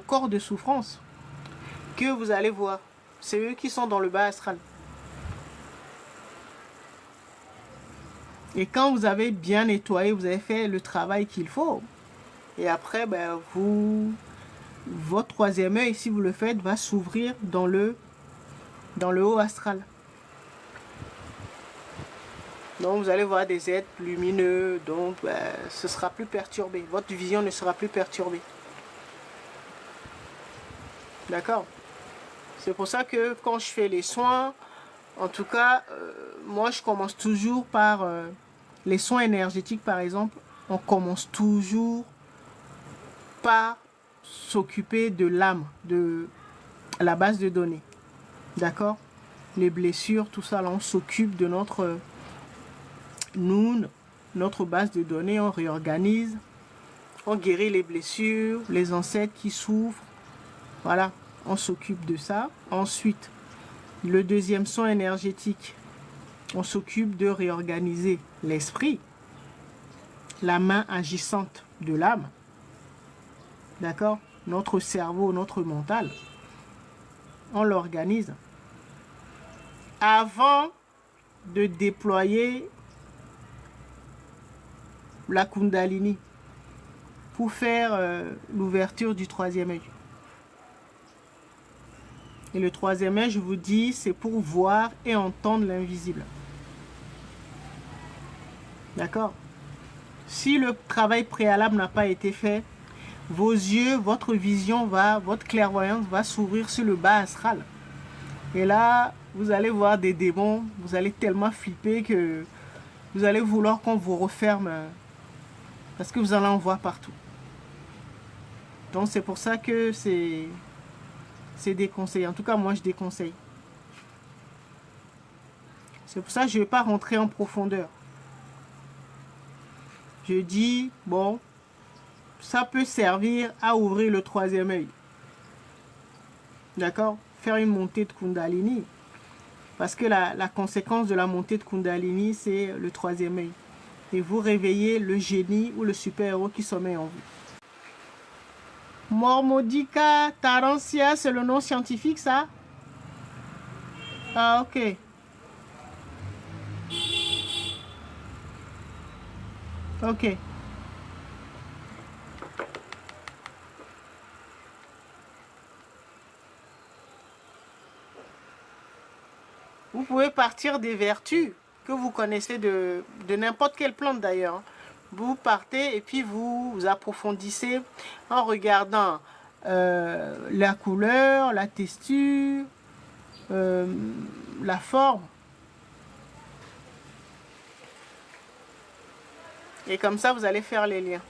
corps de souffrance que vous allez voir. C'est eux qui sont dans le bas astral. Et quand vous avez bien nettoyé, vous avez fait le travail qu'il faut. Et après, ben, votre troisième œil, si vous le faites, va s'ouvrir dans le haut astral. Donc vous allez voir des êtres lumineux, donc ce sera plus perturbé. Votre vision ne sera plus perturbée. D'accord? C'est pour ça que quand je fais les soins, en tout cas, moi je commence toujours par les soins énergétiques par exemple. On commence toujours par s'occuper de l'âme, de la base de données. D'accord? Les blessures, tout ça, là, on s'occupe de notre base de données, on réorganise, on guérit les blessures, les ancêtres qui souffrent. Voilà, on s'occupe de ça. Ensuite, le deuxième soin énergétique, on s'occupe de réorganiser l'esprit, la main agissante de l'âme. D'accord? Notre cerveau, notre mental, on l'organise avant de déployer la Kundalini pour faire l'ouverture du troisième œil. Et le troisième œil, je vous dis, c'est pour voir et entendre l'invisible. D'accord? Si le travail préalable n'a pas été fait, vos yeux, votre vision votre clairvoyance va s'ouvrir sur le bas astral. Et là, vous allez voir des démons, vous allez tellement flipper que vous allez vouloir qu'on vous referme parce que vous allez en voir partout. Donc c'est pour ça que c'est déconseillé. En tout cas, moi je déconseille. C'est pour ça que je ne vais pas rentrer en profondeur. Je dis, bon, ça peut servir à ouvrir le troisième œil. D'accord? Faire une montée de Kundalini. Parce que la conséquence de la montée de Kundalini, c'est le troisième œil. Et vous réveillez le génie ou le super-héros qui sommeille en vous. Mormodica tarantia, c'est le nom scientifique, ça? Ah, ok. Ok. Vous pouvez partir des vertus que vous connaissez de n'importe quelle plante d'ailleurs. Vous partez et puis vous approfondissez en regardant la couleur, la texture, la forme. Et comme ça, vous allez faire les liens.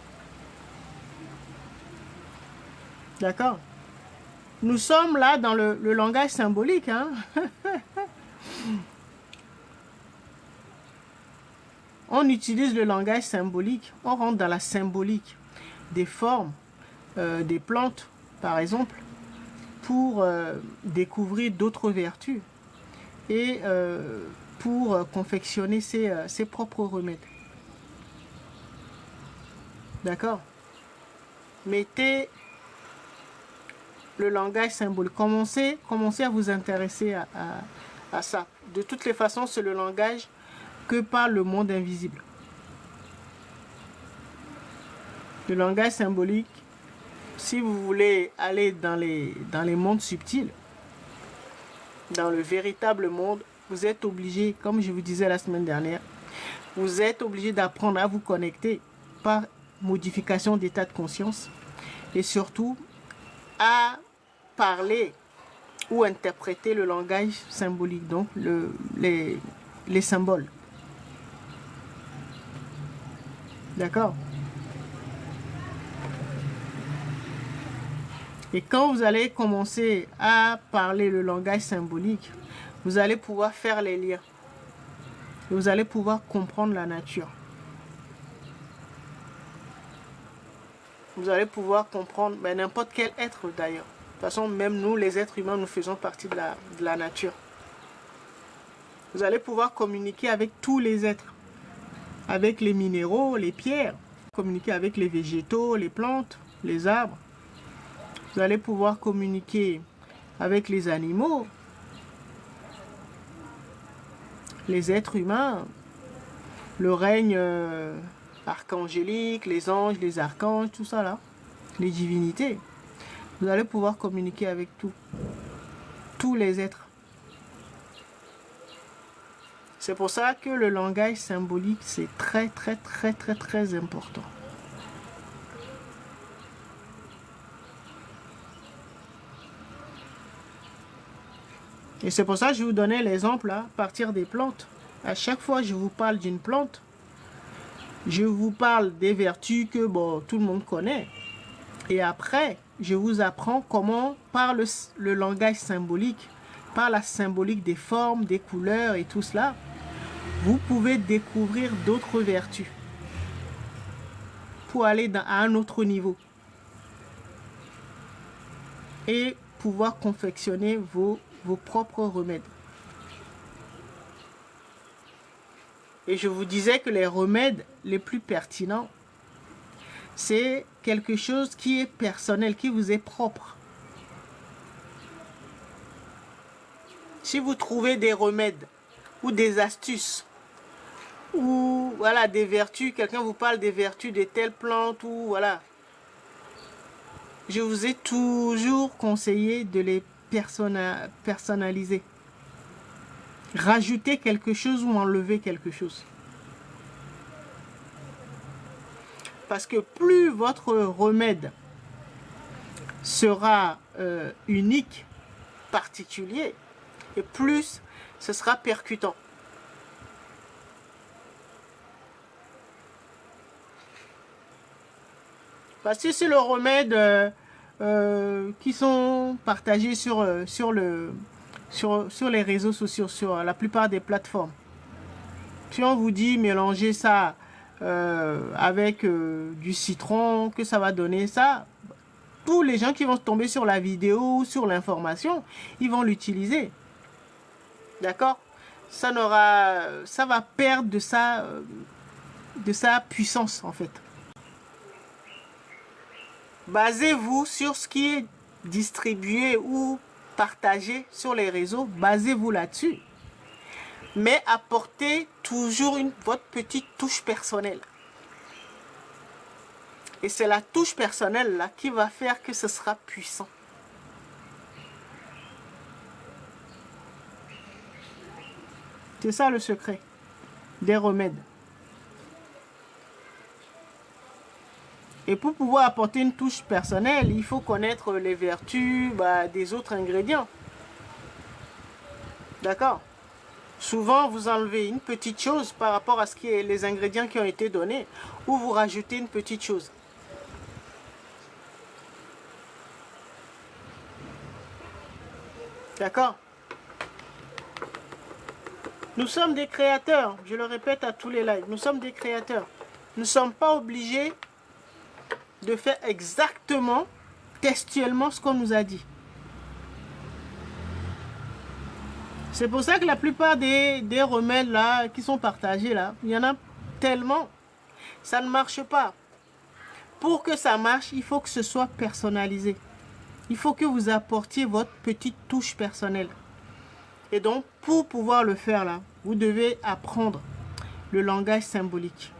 D'accord? Nous sommes là dans le langage symbolique. Hein? On utilise le langage symbolique. On rentre dans la symbolique des formes, des plantes, par exemple, pour découvrir d'autres vertus et pour confectionner ses propres remèdes. D'accord? Mettez le langage symbolique. Commencez à vous intéresser à ça. De toutes les façons, c'est le langage que parle le monde invisible. Le langage symbolique, si vous voulez aller dans les mondes subtils, dans le véritable monde, vous êtes obligé, comme je vous disais la semaine dernière, vous êtes obligé d'apprendre à vous connecter par modification d'état de conscience et surtout à parler ou interpréter le langage symbolique, donc les symboles. D'accord? Et quand vous allez commencer à parler le langage symbolique, vous allez pouvoir faire les liens. Et vous allez pouvoir comprendre la nature. Vous allez pouvoir comprendre n'importe quel être d'ailleurs. De toute façon, même nous, les êtres humains, nous faisons partie de la nature. Vous allez pouvoir communiquer avec tous les êtres. Avec les minéraux, les pierres. Communiquer avec les végétaux, les plantes, les arbres. Vous allez pouvoir communiquer avec les animaux, les êtres humains, le règne archangélique, les anges, les archanges, tout ça là, les divinités. Vous allez pouvoir communiquer avec tous les êtres. C'est pour ça que le langage symbolique, c'est très, très, très, très, très important. Et c'est pour ça que je vous donnais l'exemple à partir des plantes. À chaque fois que je vous parle d'une plante, je vous parle des vertus que bon, tout le monde connaît. Et après, je vous apprends comment, par le langage symbolique, par la symbolique des formes, des couleurs et tout cela, vous pouvez découvrir d'autres vertus pour aller à un autre niveau et pouvoir confectionner vos propres remèdes. Et je vous disais que les remèdes les plus pertinents, c'est quelque chose qui est personnel, qui vous est propre. Si vous trouvez des remèdes ou des astuces ou voilà des vertus, quelqu'un vous parle des vertus de telle plante ou voilà, je vous ai toujours conseillé de les personnaliser. Rajouter quelque chose ou enlever quelque chose. Parce que plus votre remède sera unique, particulier, et plus ce sera percutant. Parce que c'est le remède qui sont partagés sur les réseaux sociaux, sur la plupart des plateformes. Si on vous dit mélanger ça avec du citron, que ça va donner ça, tous les gens qui vont tomber sur la vidéo ou sur l'information, ils vont l'utiliser. D'accord? Ça va perdre de sa puissance en fait. Basez-vous sur ce qui est distribué ou partagé sur les réseaux. Basez-vous là-dessus. Mais apportez toujours votre petite touche personnelle. Et c'est la touche personnelle là qui va faire que ce sera puissant. C'est ça le secret des remèdes. Et pour pouvoir apporter une touche personnelle, il faut connaître les vertus des autres ingrédients. D'accord? Souvent, vous enlevez une petite chose par rapport à ce qui est les ingrédients qui ont été donnés, ou vous rajoutez une petite chose. D'accord? Nous sommes des créateurs, je le répète à tous les lives, nous sommes des créateurs. Nous ne sommes pas obligés de faire exactement, textuellement ce qu'on nous a dit. C'est pour ça que la plupart des remèdes là qui sont partagés là, il y en a tellement, ça ne marche pas. Pour que ça marche, il faut que ce soit personnalisé. Il faut que vous apportiez votre petite touche personnelle. Et donc, pour pouvoir le faire là, vous devez apprendre le langage symbolique.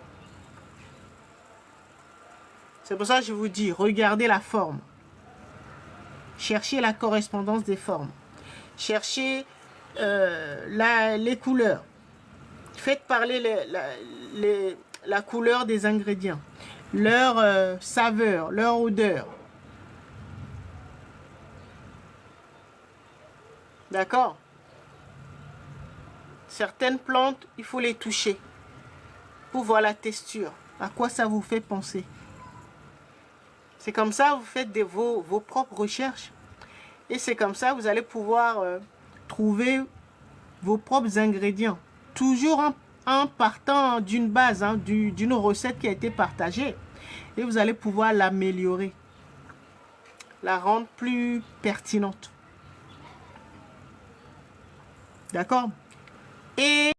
C'est pour ça que je vous dis, regardez la forme. Cherchez la correspondance des formes. Cherchez les couleurs. Faites parler la couleur des ingrédients. Leur saveur, leur odeur. D'accord? Certaines plantes, il faut les toucher pour voir la texture. À quoi ça vous fait penser? C'est comme ça que vous faites vos propres recherches. Et c'est comme ça que vous allez pouvoir trouver vos propres ingrédients. Toujours en partant d'une base, d'une recette qui a été partagée. Et vous allez pouvoir l'améliorer. La rendre plus pertinente. D'accord? Et